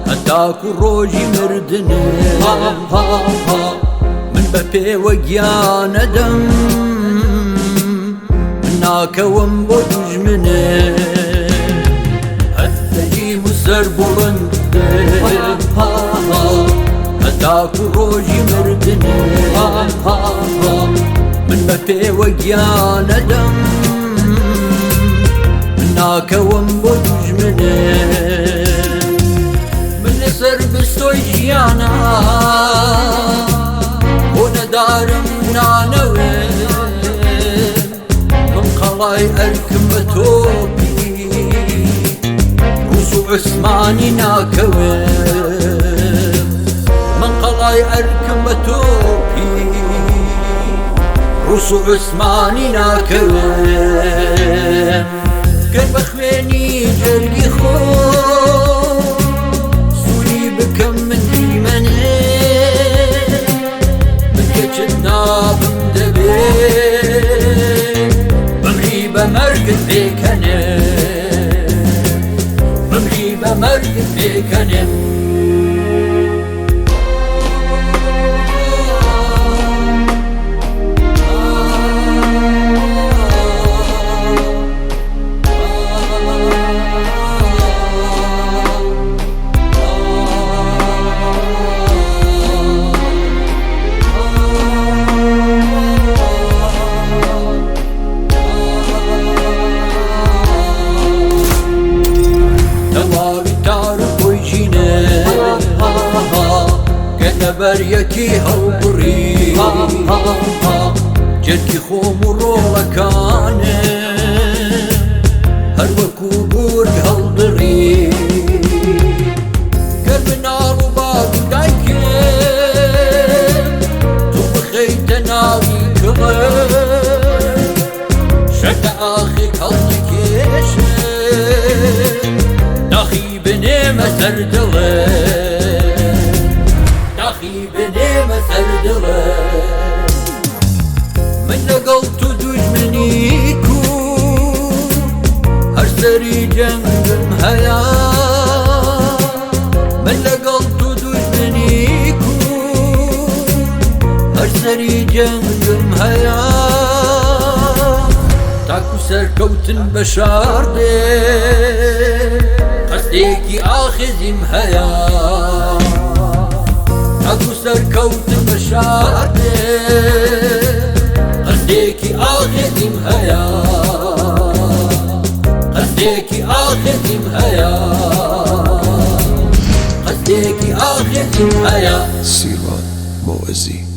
هەتاکو ڕۆژی مردنێ من بە پێوە گیانەدەم من ناکەوم بۆ دوژمنێ هەستەگیم و سەر بڵندێ هەتاکو ڕۆژی مردنێ من بە پێوە گیانەدەم من ناکەوم بۆ دوژمنێ من لەسەر بستۆی ژیانە بۆ نەدارم نانەوێ من قەڵای ئەرکم بە تۆپی ڕوس و عوسمانی ناکەوێ من قەڵای ئەرکم بە تۆپی ڕوس و عوسمانی ناکەوێ گەر بە خوێنی جەرگی خۆ سووری بکەم من دیمەنێ من کەچت نابم دەبێ بمری بە مەرگت پێکەنێ بمری بە مەرگت پێکەنێ بەریەکی هەڵبڕی جەرگی خۆم و ڕۆڵەکانێ هەر وەکو بورگ هەڵبڕی گەر بناڕ و باد و دایکێ تو بخەیتە ناوی کڵێ شەکە ئاخێک هەڵنەکێشێ داخی بنێمە سەر دڵێ بنێمە سەر دڵێ من لەگەڵ تو دوژمنیک و هەر سەری جەنگم هەیە من لەگەڵ تو دوژمنیک و هەر سەری جەنگم هەیە تاکو سەرکەوتن بە شاردێ قەستێکی ئاخێزیم هەیە تاکو سەرکەوتن بە شاردێ قەستێکی ئاخێزیم هەیە قەستێکی ئاخێزیم هەیە قەستێکی ئاخێزیم هەیە سیروان موعزی